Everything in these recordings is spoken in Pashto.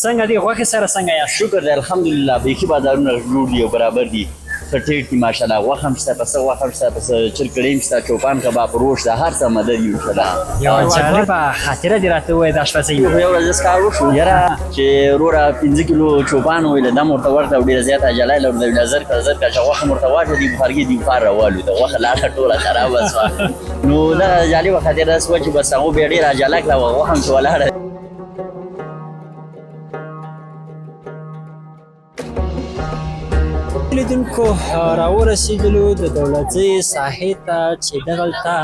څنګه دی غوښې سره څنګه یاست؟ شکر دی الحمدلله بیخي بازارونه جوړ دي او برابر دي ښه ټیټ دي ماشاءالله غوښه هم شته پسه غوښه هم شته پسه چرګکړی هم شته چوپان کباب روش ده هر څه مدد یو انشاءالله یوه جالبه خاطره دې راته ووایه د اشپزۍ یو ورځ داسې کار وشو یاره چې وروره 15 کیلو چوپان ویله دم ورته ورته او ډېره زیاته عجله یې له ویله زر که چې غوښه مې ورته واچوه دي بخارګي دي بخار راوالوته غوښه لاړه ټوله خرابه شوه نو دغه جالبه خاطره داسې وه چې بس هغو بیا ډېره عجله کړه غوښه هم چې ولاړه لیدونکو راورسېدلو د دولتځای ساحې ته چې دغلته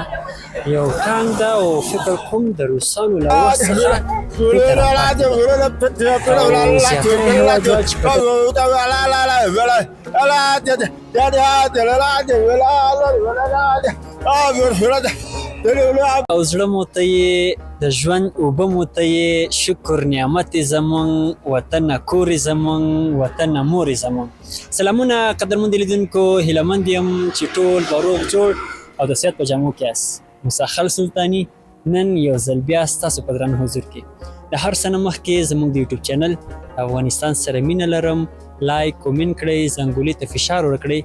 یو ټانک ده او فکر کوم د روسانو له وخت څخه او زړه مو ته یې د ژوند اوبه مو ته یې شکر نعمت یې زموږ وطن کور یې زموږ وطن مور یې زموږ سلامونه قدرمند لیدونکو هیلهمند یم چې ټول به روغ جوړ او د صحت په جامو کې یاست مسخل سلطاني نن یو ځل بیا ستاسو په درانه حضور کې د هر څه نه مخکې زموږ د یوټیوب چینل افغانستان سره مینه لرم لایک کومنټ کړئ زنګولي ته فشار ورکړئ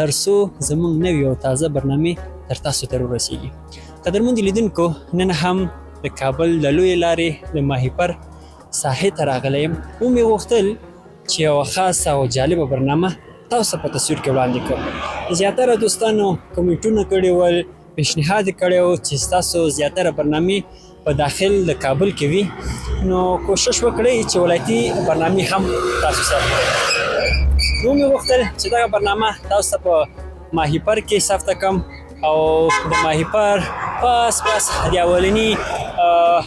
تر څو زموږ نوې او تازه برنامې تر تاسو ته ورسیږي قدرمند لیدونکو نن هم د کابل د لویې لارې د ماهیپر ساحې ته راغلی یم ومې غوښتل چې یوه خاصه او جالبه برنامه تاسو په تصویر کې وړاندې کړم زیاتره دوستانو کمنټونه کړي ول پیشنهاد یې کړی و چې ستاسو زیاتره برنامې په داخل د کابل کې وي نو کوشش وکړئ چې ولایتي برنامې هم تاسو سره نو مې غوښتل چې دغه برنامه تاسو ته په ماهیپر کې ثبت کړم او د ماهیپر پاس د اولني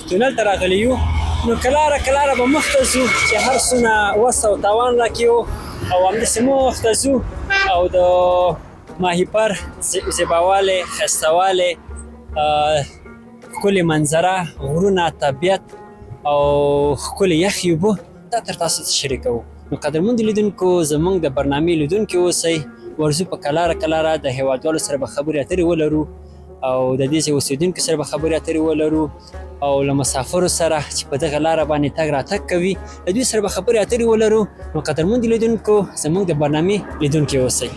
تونل ته راغلي یو نو کلاره به مخ ته ځو چې هر څونه وس او تاوان راکړو او همداسې مخ ته ځو او د ماهیپر زیباوالی ښایستهوالی ښکلې منظره غرونه طبیعت او ښکلې یخې اوبه دا تر تاسو شریکوو نو قدرمند لیدونکو زموږ د برنامې لیدونکي اوسئ ورځو په کلاره د هیوادوالو سره به خبرې اترې ولرو او د دې ځای اوسېدونکو سره به خبرې اترې ولرو او له مسافرو سره چې په دغه لاره باندې تګ راتګ کوي له دوی سره به خبرې اترې ولرو نو قدرمند لیدونکو زموږ د برنامې لیدونکي اوسئ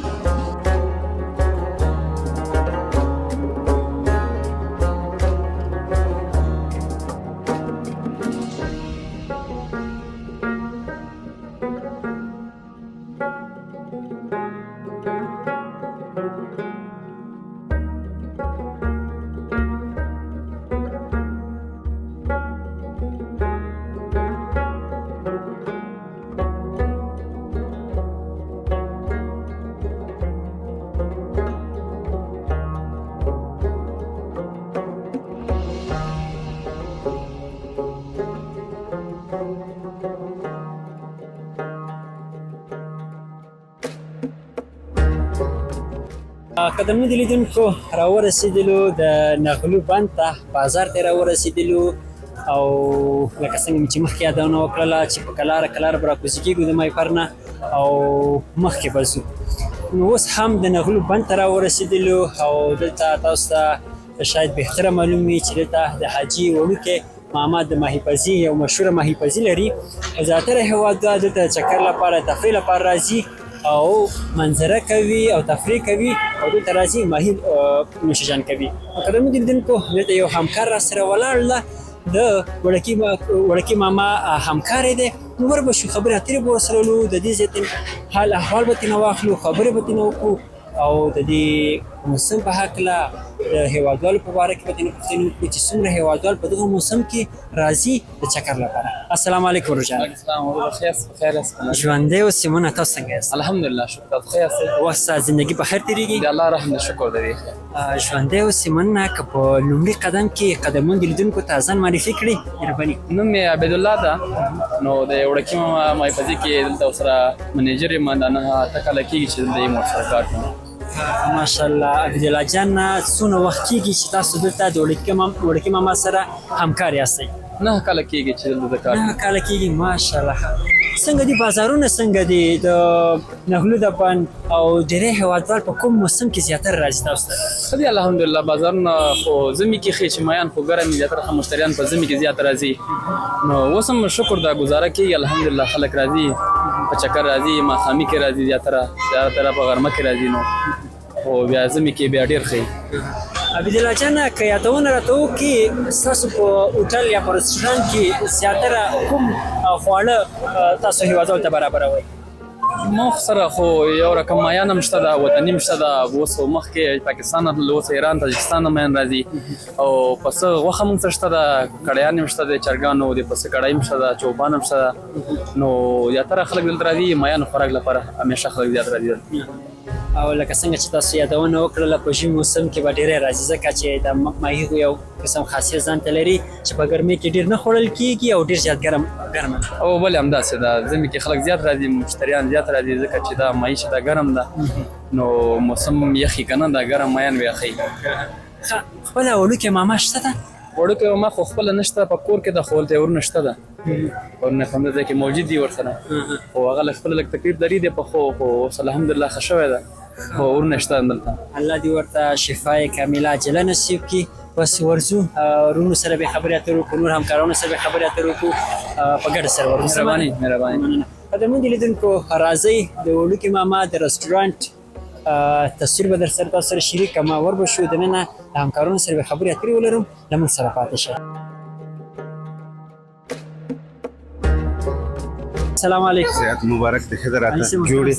قدرمند لیدونکو راورسېدلو د نغلو بند ته بازار ته راورسېدلو او لکه څنګه مې چې مخکې یادونه وکړله چې په کلاره به راکوزي کېږو د ماهیپر نه او مخکې به ځو نو اوس هم د نغلو بند ته راورسېدلو او دلته تاسو ته شاید بهتره معلوم وي چې دلته د حاجي وړوکی ماما د ماهیپرزي یو مشهوره ماهیپرزي لري زیاتره هېوادوال دلته د چکر لپاره تفریح لپاره راځي او منظره کوي او تفریح کوي او دلته راځي ماهي نوشیجان کوي قدرمند لیدونکو دلته یو همکار راسره ولاړ ده د وړکي ماما همکار دی نو وربشو خبرې اترې به ورسره ولو د دې ځای حال احوال به ترېنه واخلو خبرې به ترېنه وکړو او د دې موسم په هکله د هېوادوالو په باره کې به ترېنه پوښتنې وکړو چې څومره هېوادوال په دغه موسم کې راځي د چکر لپاره السلام علیکم ورجان السلام بخیر است ژوندی اوسې مونه تاسو څنګه یاست الحمدلله شکر بخیر است وخت زندگی په خیر تېرېږي د الله رحم شکر دی ژوندی اوسې مننه که په لومړي قدم کې قدموند لیدونکو ته ځان معرفي کړي مهرباني نوم مې عبیدالله ده نو د وړکي ماهیپرزي کې دلته ورسره منیجر یم دا نه اته کاله کېږي چې دلته یم ورسره کار کوم ماشاءالله عبیدالله جان څونه وخت کېږي چې تاسو دلته د وړکي ماما سره همکار یاستئ 9 کاله کېږي چې دلته د کار 9 کاله کېږي ماشاءالله. څنګه دي بازارونه څنګه دي د نغلو د بند او ډېری هېوادوال په کوم موسم کې زیاتره راځي تاسو ته؟ ښه دي الحمدلله بازارونه خو ژمي کې ښې چې مایان خو ګرم وي زیاتره مشتریان په ژمي کې زیات راځي نو اوس هم شکر دا ګزاره کېږي الحمدلله خلک راځي په چکر راځي ماښامي کې راځي زیاتره په غرمه کې راځي نو خو بیا ژمي کې بیا ډېر ښه عبیدالله جانه که یادونه راته وکړي ستاسو په هوټل یا په رستورانت کې زیاتره کوم خواړه تاسو هېوادوالو ته برابروئ؟ مخ سره خو یو رقم مایان هم شته ده وطني هم شته ده اوس مخکې پاکستان نه اوس ایران تاجکستان نه مایان راځي او پسه غوښه موږ سره شته ده کړیان هم شته ده چرګانو د پسه کړی هم شته ده چوپان هم شته ده نو زیاتره خلک دلته راځي مایانو خوراک لپاره همیشه خلک زیات راځي او لکه څنګه چې تاسو یادونه وکړله په ژمي موسم کې به ډېری راځي ځکه چې د ماهي یو قسم خاصیت ځان ته لري چې په ګرمۍ کې ډېر نه خوړل کېږي او ډېر زیات ګرمه او ولې همداسې ده ژمي کې خلک زیات راځي مشتریان زیات راځي ځکه چې دا ماهي چې دا ګرم ده نو موسم یخي که نه دا ګرم مایان به یخی خپله وړوکې ماما شته ده؟ وړوکی ماما خو خپله نشته په کور کې ده خو هلته ورونه شته ده ورونه په همدې ځای کې موجود دي ورسره خو هغه له خپله لږ تکلیف لري دی په خو اوس الحمدلله ښه شوی ده خو ورونه شته دلته الله دې ورته شفای کامله عاجله نصیب کړي. بس ورځو ورونو سره به خبرې اترې وکړو نور همکارانو سره به خبرې اترې وکړو په ګډه سره ورځو. مهرباني. قدرمنو لیدونکو راځئ د وړوکي ماما د رستورانت تصویر به در سره تاسو سره شریک کړم ور به شو دننه د همکارانو سره به خبرې اترې ولرم له موږ سره پاتې شئ. السلام علیکم. صحت مبارک دی ښه ده راته جوړې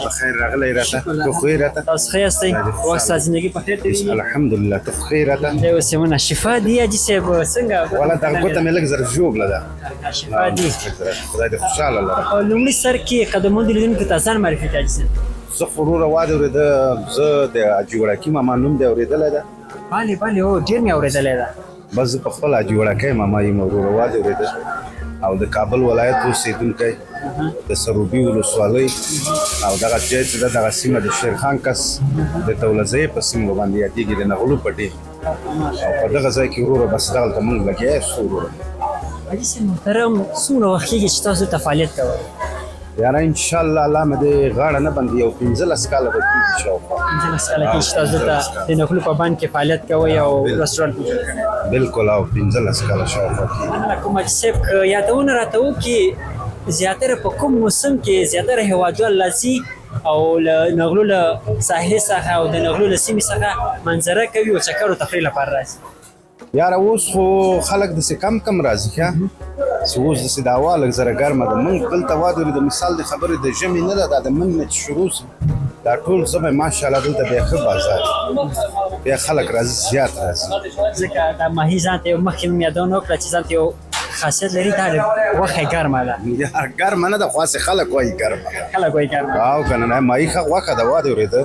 په خیر راغلی راته ته خو یې راته تاسو ښه یاستئ وخت ستا زندګي په خیر تېرېږي الحمدلله ته خو ښه یې راته دی اوس یمنه شفا دي حاجي صاحب څنګه والا دغه ګوته مې لږ زر ژوبله ده شفا دي خدای دې خوشحاله لره په لومړي سر کې قدمونو لیدونکو ته ځان معرفي کړه حاجي صاحب. زه خو وروره واده اورېده زه د حاجي وړکي ماما نوم دی اورېدلی ده بله بله هو ډېر مې اورېدلی ده بس زه په خپل حاجي وړکی ماما یم وروره واده اورېده او د کابل ولایت اوسېدونکی د سروبي ولسوالۍ او دغه ځای چې ده دغه سیمه د شیرخان کس د دولزۍ په سیمه باندې یادېږي د نغلو پټې او په دغه ځای کې وروره بس دغلته مونږ لګیا یو وروره حاجي صاحب محترم څومره وخت کېږي چې تاسو دلته فعالیت کوئ؟ یاره انشاءالله الله مې د غاړه نه بندي یو 15 کاله به کېږي شاوخوا 15 کاله کېږي چې تاسو دلته د نغلو په بند کې فعالیت کوئ او رستورانت مو جوړ کړی. بالکل او 15 کاله شاوخوا کېږي. مننه کوم حاجي صاحب که یادونه راته وکړي زیاتره په کوم موسم کې زیاتره هېوادوال راځي او له نغلو له ساحې څخه او د نغلو له سیمې څخه منظره کوي او چکر و تفریح لپاره راځي؟ یاره اوس خو خلک داسې کم راځي ښه چې اوس داسې د هوا لږ زره ګرمه ده موږ دلته واده د مثال د خبرې د ژمي نه ده دا د منځ نه چې شروع شي دا ټول ژمی ماشاءالله دلته بیا ښه بازار بیا خلک راځي زیات راځي ځکه دا ماهي ځان ته یو مخکې مې یادونه وکړه چې ځان ته یو خاصیت لري دا غوښه یې ګرمه ده ګرمه نه ده خو هسې خلک وایي ګرمه خلک وایي ګرمه او که نه ماهي ښه غوښه ده واده اورېده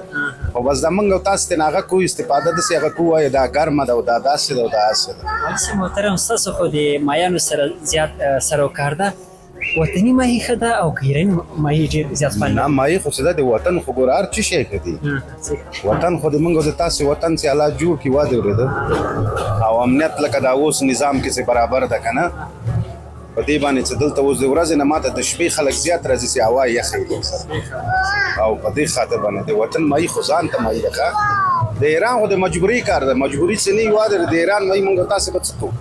خو بس دا موږ او تاسو ترې نه هغه کوو استفاده داسې هغه کوو وایي دا ګرمه ده او دا داسې ده او دا هسې ده حاجي محترم ستاسو خو د مایانو سره زیات سروکار ده وطني ماهي ښه ده او که ایراني ماهي ډېر زیات خوند نه ماهي خو څه ده د وطن خو ګوره هر څه شی ښه دي وطن خو د موږ او د تاسې وطن چې الله جوړ کړي واده اورېده او امنیت لکه دا اوس نظام کې چې برابر ده که نه په دې باندې چې دلته اوس د ورځې نه ماته د شپې خلک زیات راځي چې هوا یخی دی او په دې خاطر باندې د وطن ماهي خو ځان ته ماهي ده د ایران خو د مجبوري کار ده مجبوري څه نه واده د ایران ماهي موږ تاسې به څه کوو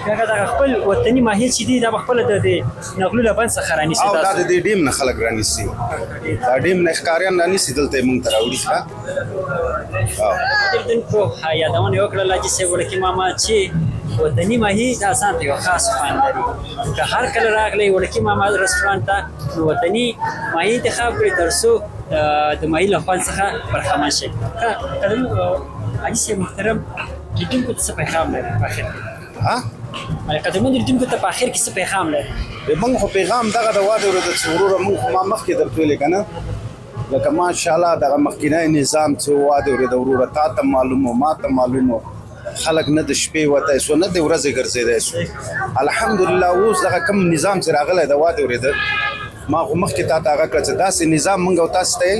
هغه دغه خپل وطني ماهي چې دي دا به خپله د نغلو له بند څخه رانیسي او دا د دې ډیم نه خلک رانیسي دا ډیم نه ښکاریان رانیسي دلته یې موږ ته راوړي لیدونکو یادونه یې وکړله حاجي صاحب وړکي ماما چې وطني ماهي دا ځان ته یو خاص خوند لري که هر کله راغلی وړکي ماما رستورانت ته نو وطني ماهي انتخاب کړئ تر څو د ماهي له خوند څخه برخمن شئ. حاجي صاحب محترم لیدونکو ته څه پیغام لري په اخر کې؟ قدرمنو لیدونکو ته په اخر کې څه پیغام لري؟ موږ خو پیغام دغه د واده ورځ چې وروره موږ خو ما مخکې درته ویلې که نه لکه ماشاءالله دغه مخکینی نظام چې واده ورېده وروره تا ته معلوم و ما ته معلوم و خلک نه د شپې وتی سو نه د ورځې ګرځېدی سو الحمدلله اوس دغه کوم نظام چې راغلی د واده ورېده ما خو مخکې تا ته هغه کړه چې داسې نظام موږ او تاسو ته یې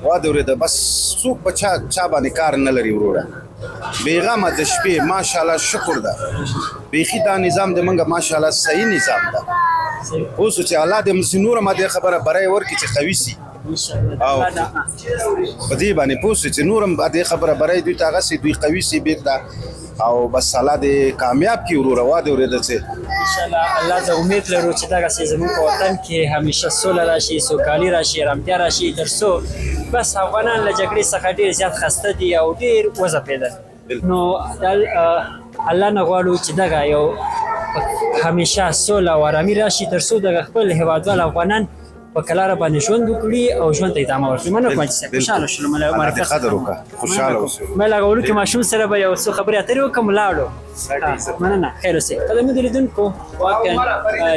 واده ورېده بس څوک په چا باندې کار نه لري وروره بیغمه د شپې ماشاءالله شکر ده بیخي دا نظام د منګه ماشاءالله صحیح نظام ده اوس چې الله دې مسې نوره ما دې خبره برای ورکړي چې قوي سي او په دې باندې پوه شو چې نورم دې خبره برای دوی ته هغسې دوی قوي سي بېرته او بس الله دې کامیاب کړي وروره وا دې اورېده چې انشاءالله الله ته امید لرو چې دغسې زموږ په وطن کې همیشه سوله راشي سوکالي راشي ارامتیا راشي تر څو بس افغانان له جګړې څخه ډېر زیات خسته دي او ډېر وځپېدل نو الله نه غواړو چې دغه یو همیشه سوله او ارامي راشي تر څو دغه خپل هېوادوال افغانان په کلاره باندې ژوند وکړي او ژوند ته ادامه ورکړي. مننه کوم چې خوشحاله شولو. الله دې قدر وکړه خوشحاله اوسئ. ما له وړوکي ماشوم سره به یو څو خبرې اترې وکړم ولاړو. مننه خیر اوسئ. قدرمنو لیدونکو واقعا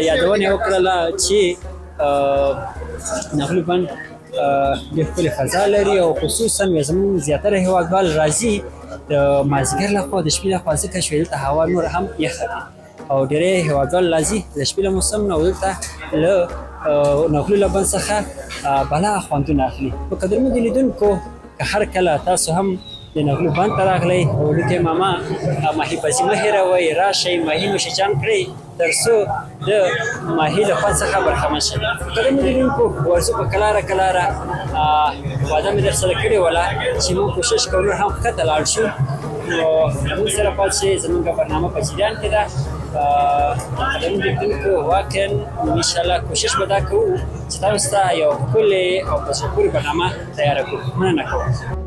یادونه یې وکړله چې نغلي بند ډېر ښکلې فضا لري او خصوصا زموږ زیاتره هېوادوال راځي د مازدیګر لخوا د شپې لخوا ځکه چې دلته هوا نور هم یخه وي او ډېری هېوادوال راځي د شپې له موسم نه او دلته له نغلو له بند څخه بلا خوندونه اخلي. په قدرمنو لیدونکو که هر کله تاسو هم د نغلو بند ته راغلی وړوکی ماما ماهي بازي مه هېروئ راشئ ماهي نوشیجان کړئ تر څو د ماهي له خوند څخه برخمن شئ. قدرمنو لیدونکو ورځو په کلاره وعده مې درسره کړې وله چې موږ کوشش کوو نور هم ښکته لاړ شو نو موږ سره پاتې شئ زموږ برنامه په جریان کې ده. قدرمنو لیدونکو واقعا انشاءالله کوشش به دا کوو چې تاسو ته یو ښکلې او په زړه پورې برنامه تیاره کړو. مننه کوم.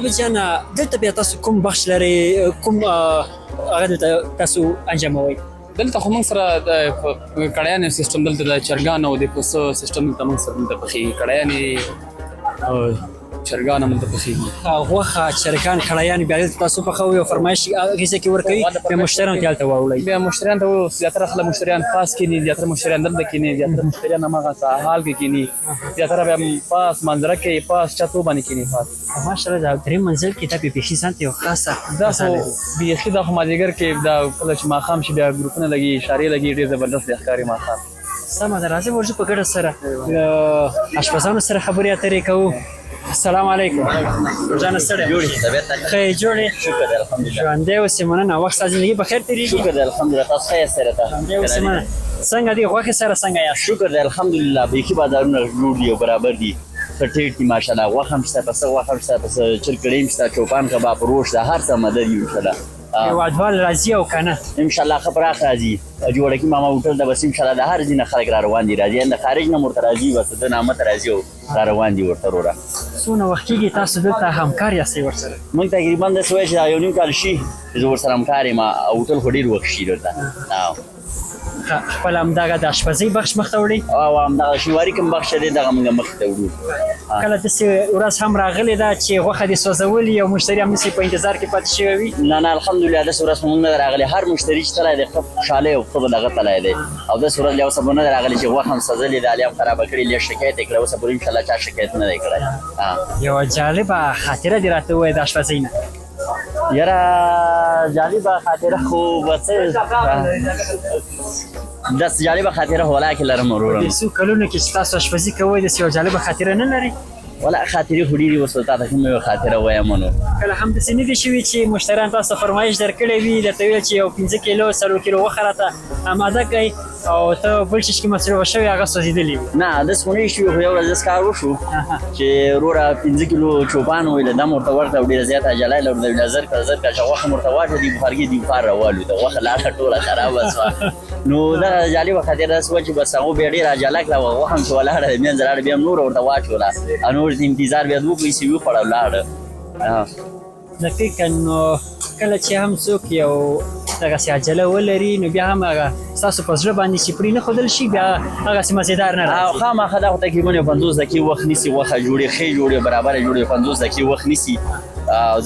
ابي جانا دلته بیا تاسو کوم بخش لري کوم هغه دلته تاسو انجاموئ؟ دلته خو موږ سره د کړیانې سیستم دلته د چرګانو او د پسه سیستم دلته موږ سره دلته پخېږي کړیانې چرګان هم دلته پخېږي غوښه چرګان کړیان بیا دلته تاسو پخوئ او فرمایش هغې ځای کې ورکوي بیا مشتریانو ته هلته واوړئ. بیا مشتریان ته زیاتره خلک مشتریان پاس کښېني زیاتره مشتریان دلته کښېني زیاتره مشتریان هماغه ساحال کې کښېني زیاتره بیا پاس منظره کې پاس چتو باندې کښېني پاس ماشاءالله دا درېیم منزل کې دا بیا بیخي ځان ته یو خاصه دا خو بیخي دا خو مازدیګر کې دا کله چې ماښام شي بیا ګروپونه لګي اشارې لګي ډېر زبردست دی ښکاري ماښام. سمه ده راځئ ورځو په ګډه سره له اشپزانو سره خبرې اترې کوو. السلام علیکم. جان ستړی خیر جوړې شکر دی الحمدلله ژوندی اوسې مننه وخت ستا زندګي په خیر تېرېږي؟ شکر دی الحمدلله تاسو ښه یاست سره ته ژوندی اوسې مننه څنګه دي غوښې سره څنګه یاست؟ شکر دی الحمدلله بیخي بازارونه جوړ دي او برابر دي ښه ټیټ دي ماشاءالله غوښه هم شته پسه غوښه هم شته پسه چرګ کړی هم شته چوپان کباب روش ده هر څه مده دي انشاءالله هېوادوال راځي او که نه انشاءالله ښه پراخ راځي جوړکي ماما هوټل ده بس انشاءالله د هر ځای نه خلک را روان دي راځي د خارج نه هم ورته راځي بس د نامه ته راځي او را روان دي ورته وروره. څونه وخت کېږي تاسو دلته همکار یاستئ ورسره؟ موږ تقریبا داسې وایي چې دا یو نیم کال شي چې زه ورسره همکار یم هوټل خو ډېر وخت شي دلته خپل همدغه د اشپزۍ بخش مخته وړئ او همدغه شینواري کوم بخش دی دغه موږ مخې ته وړو. کله داسې ورځ هم راغلې ده چې غوښه دې سوځولي او مشتري هم نسي په انتظار کې پاتې شوی وي؟ نه نه الحمدلله داسې ورځ خو موږ نه ده راغلې هر مشتري چې تللی دی ښه خوشحالی او ښه به دغه تللی دی او داسې ورځ یو څه به نه ده راغلې چې غوښه هم سوځلې ده علي هم خرابه کړې لږ شکایت یې کړی اوسه پورې انشاءالله چا شکایت نه دی کړی. یوه جالبه خاطره دې راته ووایه د اشپزۍ نه. یاره جالبه خاطره خو به څه داسې جالبه خاطره خو ولا کې لرم وروره. د څو کلونو کې چې تاسو اشپزي کوئ داسې یوه جالبه خاطره نه لرئ؟ ولا خاطرې خو ډېرې اوس تا ته کومه یوه خاطره وایم نو کله هم داسې نه دي شوي چې مشتریان تاسو فرمایش درکړی وي درته ویل چې یو 5 کیلو 3 کیلو غوښه راته اماده کړئ او ته بل شي کې مصروف شوی هغه سوځېدلی وي. نه داس خو نه شي خو یو ورځ کار وشو چې وروره 15 کیلو چوپان ویل دا مرته ورته ډیره زیاته عجله لرله زر کا چې وخت مرته واټه دی بخارګي دی فار راوالو دا وخت لاړه ټوله خراب وسه نو دا جالب خاطر راس و چې بس هغه به ډیره عجله کړه او هم چې ولاړه مې زړه بیا نور ورته واچولا انور انتظار بیا دوه پیسې وی خړل لاړه. دقیقاً نو کله چې هم څوک یو دغسې عجله ولري نو بیا هم هغه ستاسو په زړه باندې چې پرې نه ښودل شي بیا هغسې مزېدار نه راځي. خامخا دا خو تقریبا 50 دقیقې وخت نیسي غوښه جوړې ښې جوړې برابره جوړې 50 دقیقې وخت نیسي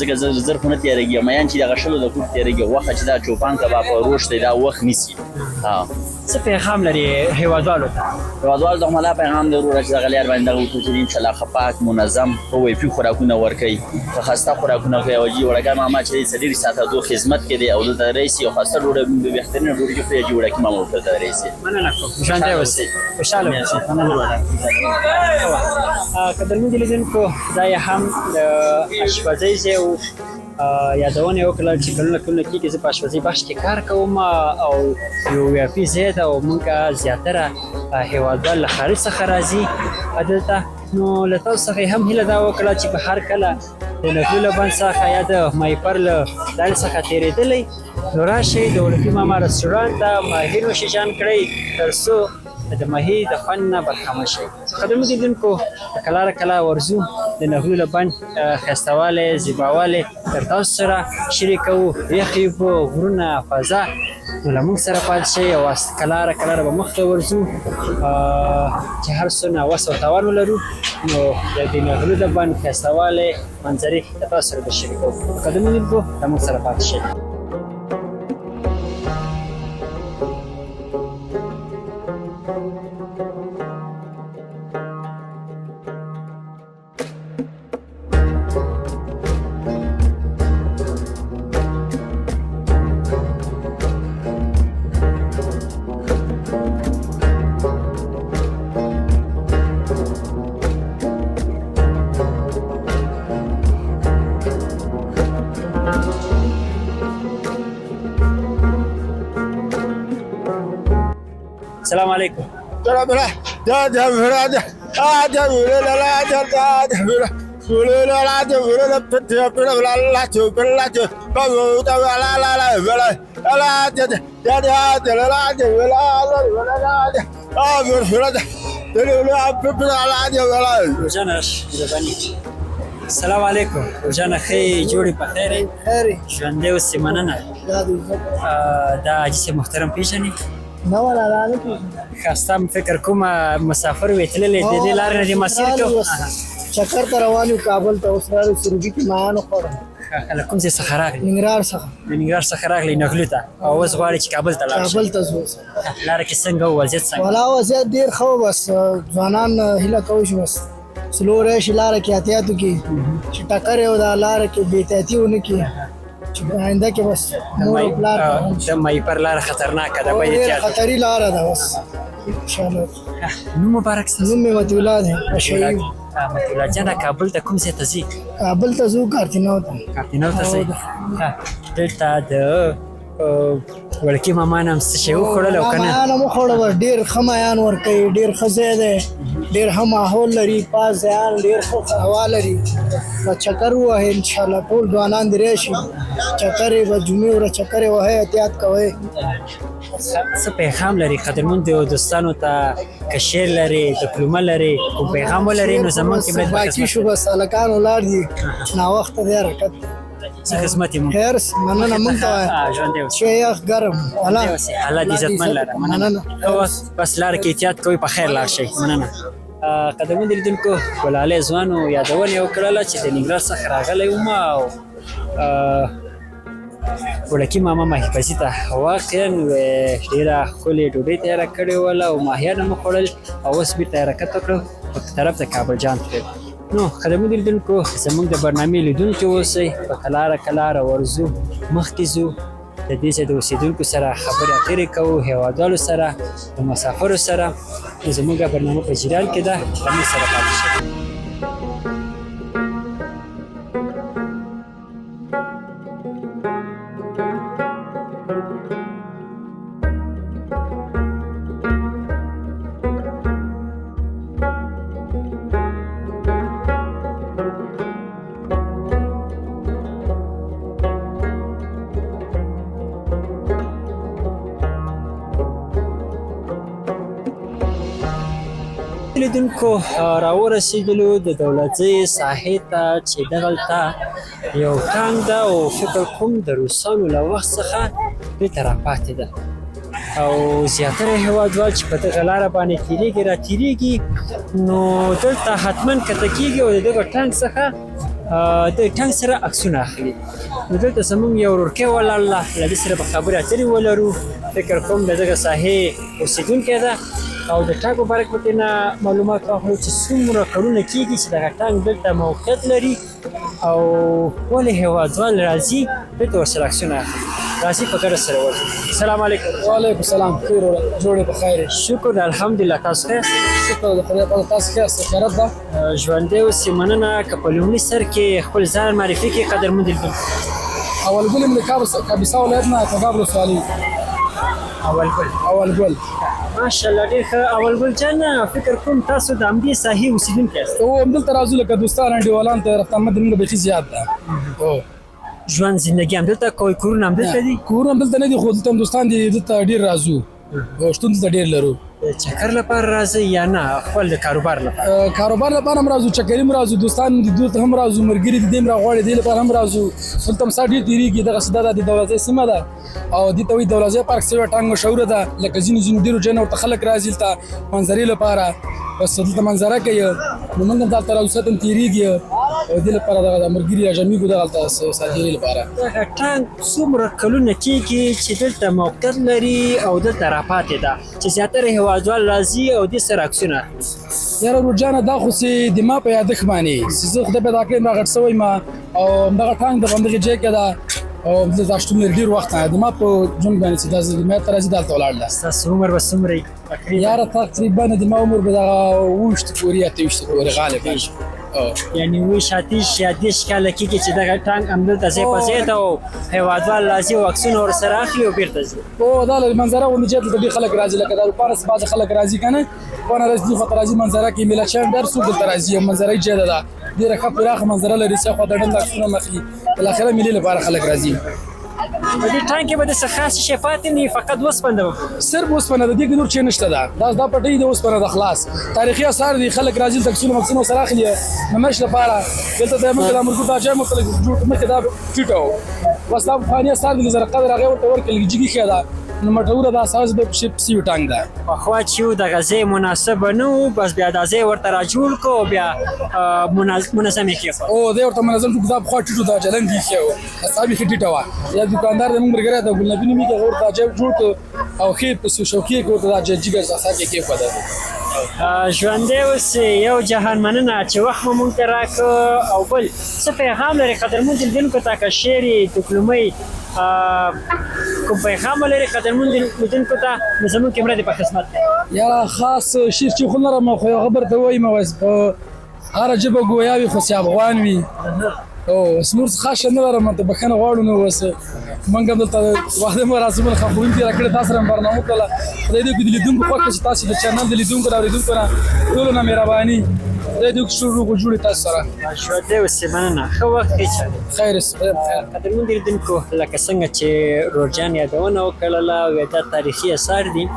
ځکه زر خو نه تېرېږي میان چې دغه شلو دقیقو تېرېږي غوښه چې دا چوپان کباب په روش دی دا وخت نیسي. څه پیغام لري هیوادوالو ته؟ هیوادوالو ته همدا پیغام دی وروره چې دغه لار باندې دغه وکړو چې انشاءالله ښه پاک منظم ښه ویپي خوراکونه ورکوي ښه ښایسته خوراکونه کوي او وړګا ماما چې دی څلېرې ساعته دو خدمت کې دی او دلته رئیسي او ښایسته ډوډۍ بهترینه ډوډۍ چې خوري وړکي ماما ورته رئیسي. مننه کوم ژوندی اوسئ خوشحاله اوسئ. مننه. قدرمن لیدونکو دا یې هم د اشپزۍ ځای و یادونه یې وکړه چې کلونه کېږي زه په اشپزۍ بخش کې کار کوم او یو ویاپي ځای ده او موږ زیاتره هیوادوال له ښاري څخه راځي دلته نو له تاسو څخه یې هم هیله دا وکړه چې به هر کله د نکلو له بند څخه یا د مایپر له لارې څخه تېرېدلی نو راشئ د ولکي ماما رستورانت ته ماهي نوشیجان کړئ تر څو د ماهي د خوند نه برخمن شئ. قدرمنو لیدونکو کله کله ورځو د نغلو له بند ښایستهوالی زیباوالی تر تاسو سره شریکوو یخې اوبه غرونه فضا نو له موږ سره پاتې شئ او کله به مخ ته ورځو چې هر څومره وس او توان ولرو نو د دې نغلو د بند ښایستهوالی منظرې د تاسو سره به شریکوو. قدرمنو لیدونکو له موږ سره پاتې شئ. السلام علیکم. السلام علیکم. روژانه ښې جوړې په خیر ژوندی اوسې. مننه. دا حاجي صاحب محترم پېژنې؟ نه ولا نه پیژنم. خاصه فکر کوم مسافر وې تللی د دې لارې نه دې مسیر کوو چکر ته روان یو کابل ته اوس راغلو سروبي کې ماهیانو خوړم. له کوم ځای څخه راغلي؟ ننګرهار څخه. د ننګرهار څخه راغلي نغلو ته او اوس غواړي چې کابل ته لاړ شي. کابل ته ځو. لاره کې څنګه و وضعیت څنګه؟ ولا وضعیت ډېر ښه و بس ځوانان هیله کوي چې بس سلو راشي لاره کې احتیاط وکړي چې ټکر یې دا لاره کې بې احتیاطي ونه کړي چې آینده کې بس مور او پلار د مایپر لاره خطرناکه ده باید احتیاط وکړي. خطري لاره ده بس انشاءالله. نوم مبارک ستاسو؟ نوم مې مطیع الله دی بشیر. مطیع الله جانه کابل ته کوم ځای ته ځي؟ کابل ته ځو کارتینو ته. کارتینو ته ځئ؟ دلته د ولکي ماما نه هم څه شی وخوړل او که نه؟ ماهیان هم وخوړل. ډېر ښه ماهیان ورکوي ډېر ښه ځای دی ډېر ښه ماحول لري پاس ځایان ډېر ښه هوا لري. به چکر ووهئ انشاءالله ټول ځوانان دې راشي چکر یې به جمعې ورځ چکر یې وهئ احتیاط کوئ. څه پیغام لري خدرمندو دوستانو ته که شعر لري ډیپلومه لري کوم پیغام ولري نو زمونږ کې باید باقي شو بس هلکان ولاړ دي ناوخته دی حرکت څه خدمت یې مونږ خیر مننه مونږ ته وایه ژوندی اوسئ. ښه یخ ګرم الله دې عزتمن لره. مننه. بس لاره کې احتیاط کوئ په خیر لاړ شئ. مننه. قدرمن لیدونکو ګلالی ځوانو یادونه یې وکړله چې د ننګرهار څخه راغلی وم او وړکي ماما ماهیپزي ته واقعا ډېره ښکلې ډوډۍ تیاره کړې وله او ماهیان هم وخوړل او اوس بېرته حرکت وکړو په طرف د کابل جان ته. نو قدرمن لیدونکو زموږ د برنامې لیدونکي اوسئ په کلاره ورځو مخکې ځو د دې ځای د اوسېدونکو سره خبرې اترې کوو هیوادوالو سره د مسافرو سره. زموږ برنامه په جریان کې ده له موږ سره پاتې شئ. لیدونکو راورسېدلو د دولتځای ساحې ته چې دغلته یو ټانک ده او فکر کوم د روسانو له وخت څخه دلته راپاتې ده او زیاتره هیوادوال چې په دغه لاره باندې تېرېږي راتېرېږي نو دلته حتما کته کېږي او د دغه ټانک څخه د ټانک سره عکسونه اخلي نو دلته زموږ یو ورورکی ولاړ ده له دې سره به خبرې اترې ولرو فکر کوم د دغه ساحې اوسېدونکی ده او د ټانک په باره کې به ترېنه معلومات واخلو چې څومره کلونه کېږي چې دغه ټانک دلته موقعیت لري او ولې هیوادوال راځي دلته ورسره عکسونه اخلي راځي په ګډه سره ورځو السلام علیکم وعلیکم السلام خیر جوړې په خیر شکر الحمدلله تاسو ښه یاست شکر د خدای په تاسو ښه یاست خیرات ده ژوندی اوسې مننه که په لومړي سر کې خپل ځان معرفي کړي قدرمن لیدونکو اول ګل من کابیسا ولایت نه تګاب ولسوالي اول ګل ماشاءالله ډېر ښه اول ګل جان فکر کوم تاسو د همدې ساحې اوسېدونکي یاست او همدلته راځو لکه دوستان انډیوالان ته رفتامت زموږ بیخي زیات ده ژوند زندګي همدلته کوئ کورونه همدلته دي کورونه همدلته نه دي خو دلته هندوستان دي دلته ډېر راځو او شتون دلته ډېر لرو د چکر لپاره راځئ یا نه خپل د کاروبار لپاره کاروبار لپاره هم راځو چکري هم راځو دوستان دي دلته هم راځو ملګري دي هم راغواړي دې لپاره هم راځو دلته هم ساعت ډېر تېرېږي دغه سیده ده د دولتځای سیمه ده او دې ته وایي دولتځای پارک سیوه ټانک مشهوره ده لکه ځینو ډېرو ځایونو ورته خلک راځي دلته منظرې لپاره بس دلته منظره کوي نو موږ هم دلته راځو ساعت هم تېرېږي او دې لپاره دغه د ملګري اجمیږو دغلته ساتېري لپاره دغه ټانک څومره کلونه کېږي چې دلته موقعیت لري او دلته راپاتې ده چې زیاتره هیوادوال راځي او دې سره عکسونه اخلي یاره ورجانه دا خو چې د ما په یادښت باندې چې زه خدای پیدا کړی ما غټ شوی ما او همدغه ټانک د همدغې ځای کې ده او دا شتون لري ډېر وخت نه د ما په ژوند باندې چې دا ما ته راځي دلته ولاړ ده ستاسو عمر به څومره وي یاره تقریبا د ما عمر به دغه 28 پورې یا 23 پورې غالبا یعنی 28 یا 30 کاله کېږي چې دغه ټانک همدلته ځای په ځای ده او هیوادوال راځي او عکسونه ورسره اخلي او بیرته ځي او دا منظره غوندې چې دلته ډېر خلک راځي لکه د اروپا نه بعضې خلک راځي که نه پانه راځي دې خواته راځي منظره کې میله شیان ډېر څوک دلته راځي او منظرې ځای ده ډېره ښه پراخه منظره لري څخه د ډنډ عکسونه هم اخلي بالاخره ملي لپاره خلک راځي په دې ټانک کې به داسې خاصې شی پاتې نه وي فقط اوسپنه به صرف اوسپنه ده دې کې نور شی نشته ده دا پټۍ د اوسپنه ده خلاص تاریخي اثار دي خلک راځي عکسونه مکسونه سره اخلي د مشق لپاره دلته د موږ د امرګو دا ځای مختلف جوړ مخکې دا ټیټه و بس دا فاني اثار دي زره قدر هغه ورته ورکړل جګي ښه ده نو مټوره د اساس به پسې ټانک ده پخوا چې یو دغه ځای مناسبه نه و بس بیا دا ځای ورته راجوړ کړو او بیا منظم یې کېښود او دی ورته منظم کړو دا پخوا ټیټو ده چلن دي ښه و اصحاب یې ښه ټیټه وه یا دوکاندار د موږ ملګری د ګلنبي نومېږي هغه ورته دا ځای جوړ کړو او ښې پسې شوقي یې کړو ورته دا جګه اصحاب یې کېښوده ژوندی اوس یو جهان مننه چې وخت مو موږ ته راکړه او بل څه پیغام لري قدرمن لیدونکو ته که شعر یې دکلمۍ کوم پیغام لري قدرمن لیدونکو ته نو زموږ کیمره دې په خدمت دی یاره خاص شعر چې خو نه لرم خو یو خبر ته وایم په هره ژبه ګویا وي خو چې افغان وي او نور څه خاص نه لرم ته بخښنه غواړو نو اوس موږ هم دلته واده مراسمونه خبرونکي راکړې تاسو سره برنامه کوله خدای دې وکړي د لیدونکو خوښه چې تاسو د چینل د لیدونکو د اورېدونکو نه ټولو نه مهرباني خدای دې وکړي روغ جوړې تاسو سره ژوندی اوسې مننه ښه وخت هېچا خیر قدرمن لیدونکو لکه څنګه چې روجان یادونه وکړله او دا تاریخي اثار دي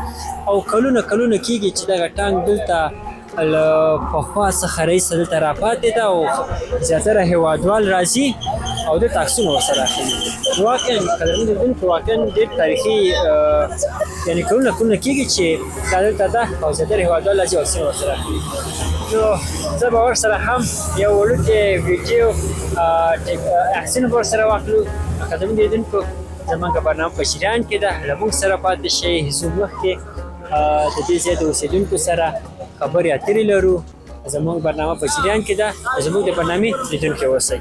او کلونه کېږي چې دغه ټانک دلته له پخوا څخه رئیسه دلته راپاتې ده او زیاتره هیوادوال راځي او دلته عکسونه ورسره اخلي واقعا قدرمن لیدونکو واقعا ډېر تاریخي یعنې کلونه کېږي چې دا دلته ده او زیاتره هیوادوال راځي او عکسونه ورسره اخلي نو زه به ورسره هم یو وړوکی ویډیو عکسونه به ورسره واخلو قدرمن لیدونکو زموږ برنامه په شریان کې ده له موږ سره پاتې شئ هیڅ مخکې د دې ځای د اوسېدونکو سره خبرې اترې لرو زموږ برنامه په شریان کې ده زموږ د برنامې لیدونکي اوسئ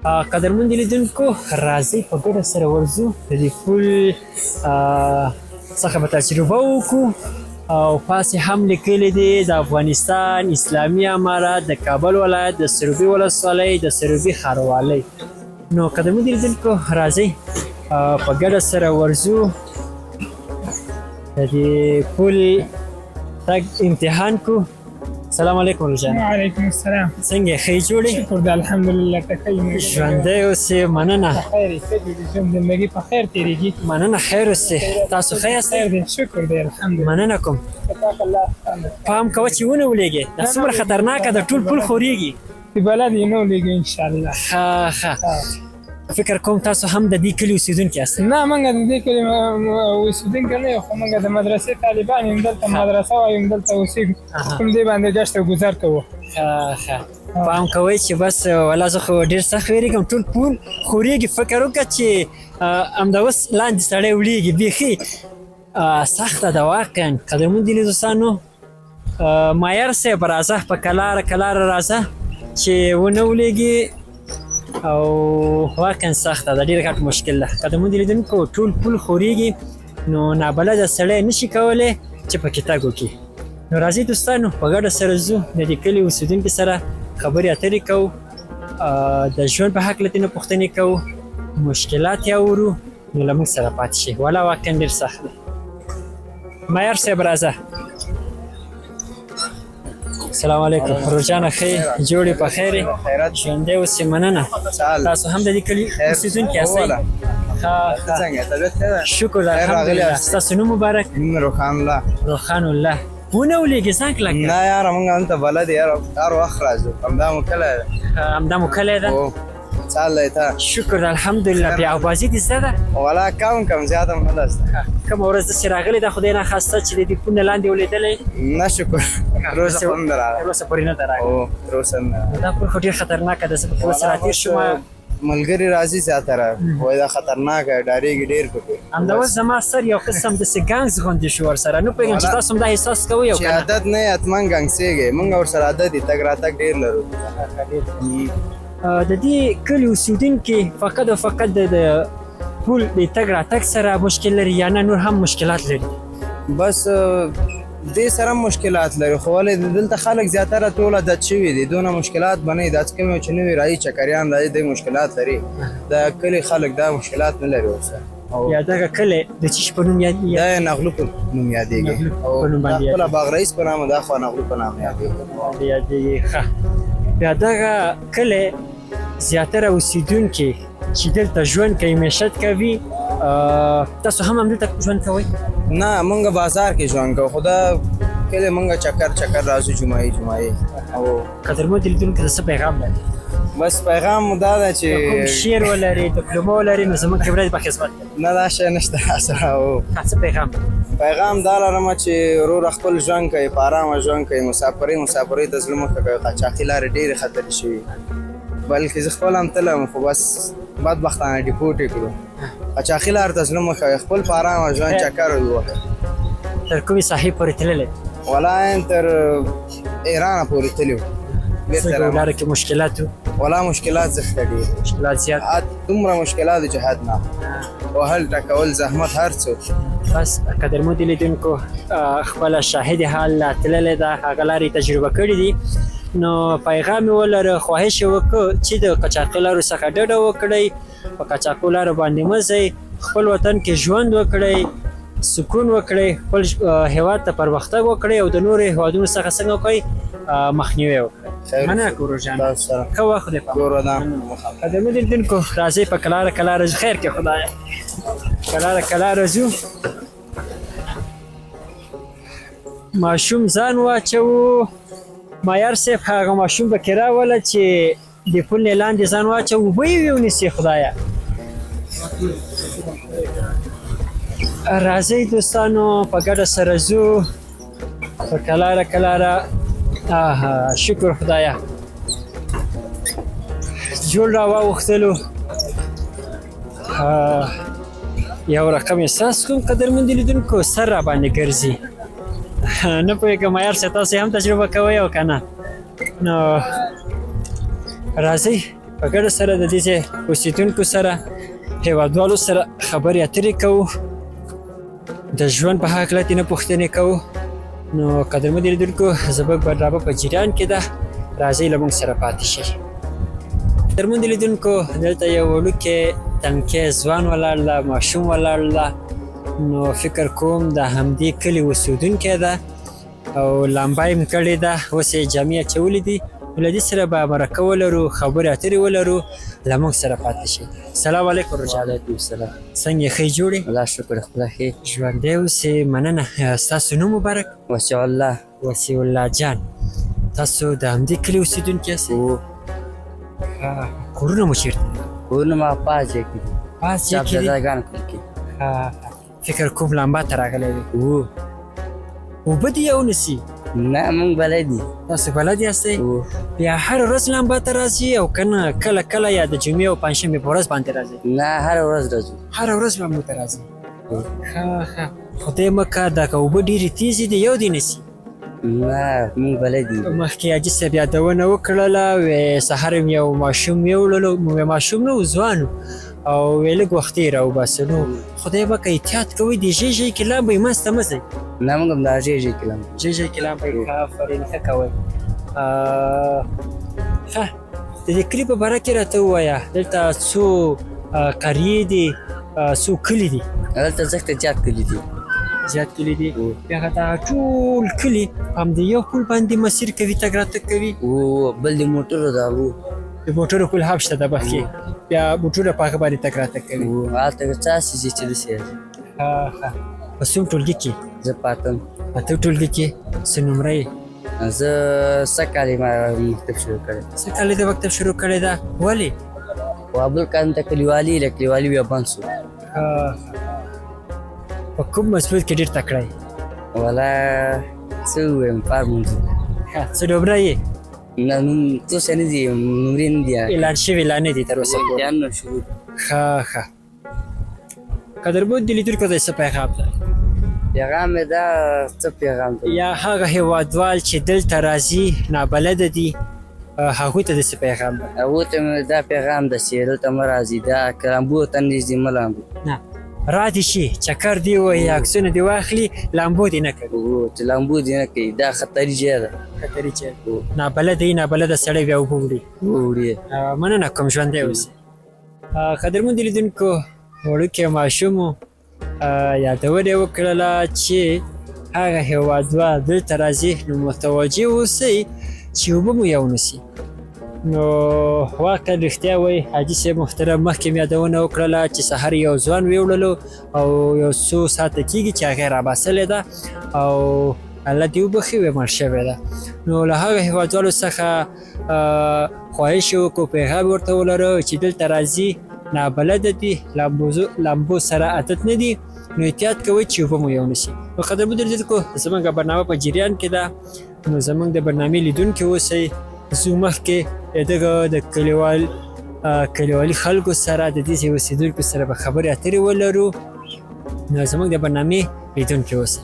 قدرمن لیدونکو راځئ په ګډه سره ورځو د دې پل څخه به تجربه وکړو او پاسې هم لیکلی دی د افغانستان اسلامي امارات د کابل ولایت د سروبي ولسوالۍ د سروبي ښاروالۍ. نو قدرمن لیدونکو راځئ په ګډه سره ورځو د دې پل تګ امتحان کو. السلام علیکم روژان. وعلیکم السلام. څنګه یې ښې جوړې؟ شکر دی الحمدلله ته ښه یې. ژوندی اوسې، مننه. په خیر یې، ښه جوړې ژوند زندګي په خیر تېرېږي. مننه، خیر اوسې. تاسو ښه یاست؟ خیر دی، شکر دی الحمدلله. مننه کوم. جزاک الله خیر. پام کوه چې ونه ولېږې، دا څومره خطرناکه ده، ټول پل خورېږي. د بلد یې نه ولېږو انشاءالله. ښه فکر کوم تاسو هم د دې کلي اوسېدونکي یاست. نه موږ د دې کلي اوسېدونکي نه یو، خو موږ د مدرسې طالبان یو، دلته مدرسه وایو، دلته اوسېږو، کوم دې باندې ګشت او ګذر کوو. ښه پام کوئ چې بس والله زه خو ډېر سخت وېرېږم، ټول پل خورېږي. فکر وکړه چې همدا اوس لاندې سړی وړېږي، بیخي سخته ده واقعا. قدرمن دوستانو، مایار صاحب راځه، په کلاره راځه چې ونه ولېږي او واقعا سخته ده، ډېر غټ مشکل ده. قدرمن لیدونکو ټول پل خورېږي، نو نابلده سړی نشي کولی چې پکې تګ وکړي. نو راځئ دوستانو په ګډه سره ځو، د دې کلي اوسېدونکي سره خبرې اترې کوو، د ژوند په هکله ترېنه پوښتنې کوو، مشکلات یې اورو. نو له موږ سره پاتې شئ، والله واقعا ډېر سخت دی. مایار صاحب راځه. السلام علیکم. روژانه ښې جوړې په خیر یې؟ ژوندی اوسې، مننه. تاسو هم د دې کلي اوسېدونکي یاستئ؟ شکر الحمدلله. ستاسو نوم مبارک؟ روخان الله. روخان الله. ونه ولېږې ځان کلک؟ نه یاره موږ هلته بلد یاره هر وخت راځو، همدا مو کلی ده. همدا مو کلی ده؟ څالی ته. شکر الحمدلله. بیا اوبازي دې زده ده؟ والله کم زیاته هم نه ده زده. کومه ورځ داسې راغلې ده خدای ناخواسته چې د دې پل نه لاندې ولېدلی؟ نه شکر تر اوسه خو نه ده راغلی. تر اوسه پورې نه ده راغلې؟ تر اوسه نه. دا پل خو ډېر خطرناکه ده. زه پکې اوس راتېر شوم، ملګري راځي زیاتره وایي دا خطرناکه، ډارېږي ډېر پکې. همدا اوس زما سر یو قسم داسې ګانګز غوندې شو ورسره. نه پوهېږم چې تاسو هم دا احساس کوئ او چې که نه؟ عادت نه یې حتما ګنګسېږي، موږ ورسره عادت دي، تګ راتګ ډېر لرو. د دې کلي اوسېدونکي فقط او فقط د پل د تګ راتګ سره مشکل لري یا نه نور هم مشکلات لري؟ بس دې سره مشکلات لري، خو ولې دلته خلک زیاتره ټول عادت شوي دي، دونه مشکلات به نه وي. دا څه کوم چې نوي راځي چکریان راځي، دی مشکلات لري. دا کلي خلک دا مشکلات نه لري ورسره. یا دغه کلی د څه شي په نوم دا یې نغلو په نوم یادېږي، او دا خپله باغ رئیس په نامه، دا خو نغلو په نامه یادېږي. ښه، بیا دغه کلی زیاتره اوسېدونکي چې دلته ژوند کوي، معیشت کوي، تاسو هم همدلته ژوند کوئ؟ نه مونږ بازار کې ژوند کوو، خو دا کلی مونږ چکر راځو جمعې. او قدرمن لیدونکو ته څه پیغام لري؟ بس پیغام مو دا ده چې کوم شعر ولري، ډیپلومه ولري، نو زموږ کیمره دې په خدمت کې. نه دا شی نشته راسره. څه پیغام؟ پیغام دا لرم چې وروره خپل ژوند کوي، په ارامه ژوند کوي، مسافرۍ ته زړه مه کوي. قاچاقي لارې ډېرې خطرې شوي، بلکې زه خپل هم تلم، خو بس بدبختانه ډیپورټ یې کړو. قاچاقي لارې ته زړه مه کوي، خپل په ارامه ژوند چکر ووهئ. تر کومې ساحې پورې تللی؟ والله تر ایرانه پورې تللی وو. څنګه لاره کې مشکلات وو؟ والله مشکلات زښته ډېر، مشکلات زیات، دومره مشکلات چې حد نه، وهل ټکول زحمت هر څه. بس قدرمن لیدونکو خپله شاهد حال تللی ده، هغه لارې تجربه کړي دي. نو پیغام یې ولره، خواهش یې وکړو چې د قاچاقي لارو څخه ډډه وکړئ، په قاچاقو لارو باندې مه ځئ، خپل وطن کې ژوند وکړئ، سکون وکړئ، خپل هیواد ته پرمختګ وکړئ او د نورو هیوادونو څخه څنګه وکړئ مخنیوی وکړئ. مننه کوم روژان، ښه وخت دې قدرمن لیدونکو. راځئ په کلاره خیر کې خدایه کلاره ځو. ماشوم ځان واچوو، مایار صاحب هغه ماشوم به کې راوله چې د پل نه لاندې ځان واچوو، اوبه یې ونیسي خدایه. راځئ دوستانو په ګډه سره ځو په کلاره. شکر خدایه، جوړ را واوښتلو. یو رقم احساس کوم قدرمن لیدونکو، سر را باندې ګرځي. نه پوهېږم مایار صاحب تاسو هم تجربه کوئ او که نه؟ نو راځئ په ګډه سره د دې ځای اوسېدونکو سره هېوادوالو سره خبرې اترې کوو، د ژوند په هکله ترېنه پوښتنې کوو. نو قدرمنو لیدونکو زموږ برنامه په جریان کې ده، راځئ له موږ سره پاتې شئ. قدرمنو لیدونکو دلته یو وړوکی تنکی ځوان ولاړ ده، ماشوم ولاړ ده. نو فکر کوم د همدې کلي اوسېدونکی ده او لامبا یې کړې ده، اوس یې جامې اچولې دي. نو له دې سره به مرکه ولرو، خبرې اترې ولرو. له موږ سره پاتې شئ. سلام علیکم رجا. وعلیکم السلام. څنګه یې ښې جوړې؟ الله شکر خدای ښې. ژوندی اوسې، مننه. ستاسو نوم مبارک؟ وسیع الله. وسیع الله جان. تاسو د همدې کلي اوسېدونکي یاست؟ کورونه مو چېرته دي؟ کورونه ما پاس ځای کې دي، پاس ځای کې دي؟ چاپجزاګانو کې. فکر کوم لامبا ته راغلی دی. اوبه دي یا ونسي؟ نه مونږ بلد دي. تاسو بلد یاستئ؟ بیا هره ورځ لامبا ته راځي او که نه کله کله یا د جمعې او پنجشنبې په ورځ باندې راځي؟ نه هره ورځ راځو. هره ورځ لامبو ته راځي. ښه خدای مکه دا که اوبه ډېرې تیزې دي یو دې نیسي؟ نه مونږ بلد دي. مخکې حاجي صاحب یادونه وکړله، وې سهار مې یو ماشوم یوړلو، ماشوم نه و ځوان او وې لږ وختي یې راوباسه. نو خدای مکه احتیاط کوئ، د ژۍ ژۍ کې لامبئ، منځته مه ځئ. نه مونږ هم دا ژۍ ژۍ کې لامبو. ژۍ ژۍ کې لامبئ. آفرین، ښه کوئ. ښه د دې کلي په باره کې راته ووایه، دلته څو قریې دي، څو کلي دي؟ دلته زښته زیات کلي دي. زیات کلي دي. بیا دا ټول کلي همدې یو پل باندې مسیر کوي، تګ راتګ کوي؟ بل د موټرو دا و. د موټرو پل هم شته ده مخکې، بیا موټرونه په هغه باندې تګ راتګ کوي. هلته څاسې ځي چې داسې راځي. ښه په څوم ټولګي کې؟ زه په اتم. اته ټولګي کې. څه نمره یې؟ زه سږ کال یې ما مکتب شروع کړی. څه کال یې د مکتب شروع کړی ده؟ ولې؟ خو بل کال ته کلیوالي له کلیوالي بیا بند شو. په کوم مضمون کې ډېر تکړه یې؟ والا څه ووایم، فارمونځ. څه نمره یې؟ نه نوم څه شی نه دي، نمرې نه دي اعلان شوي لا نه دي تر اوسه پورې؟ امتحان نه شروع. ښه قدرمنو لیدونکو ته څه پیغام ده؟ پیغام مې دا څه پیغام دی؟ یا هغه هېوادوال چې دلته راځي نابلده دي هغوی ته د څه پیغام ده؟ هغوی ته مې دا پیغام ده چې دلته مه راځي، دا که لامبو ته نږدې مه لامبو. نه را دې شي، چکر دې ووهي، عکسونه دې واخلي، لامبو دې نه کوي. چې لامبو دې نه کوي، دا خطري ځای ده. خطري ځای ده. نابلده یې، نابلده سړی بیا اوبه وړي. وړي. مننه کوم، ژوندی اوسئ. قدرمنو لیدونکو وړوکی ماشوم و، یادونه یې وکړله چې هغه هېوادوال دلته راځي نو متوجه اوسئ چې اوبه مو یو نیسي. نو واقعا رښتیا وایي، حاجي صاحب محترم مخکې مې یادونه وکړله چې سهار یو ځوان ویوړلو او یو څو ساعته کېږي چې هغه یې راباسلې ده او الله دې وبخي ومړ شوې ده. نو له هغه هېوادوالو څخه خواهش یې وکړو، پیغام ورته ولرو چې دلته راځي نابلده دي، لامبو سره عادت نه دي، نو احتیاط کوئ چې اوبه مو یو نیسي. نو قدرمنو لیدونکو زموږ برنامه په جریان کې ده، نو زموږ د برنامې لیدونکي اوسئ. زه مخکې دغه د کلیوالي خلکو سره، د دې ځای اوسېدونکو سره به خبرې اترې ولرو. نو زموږ د برنامې لیدونکي اوسئ.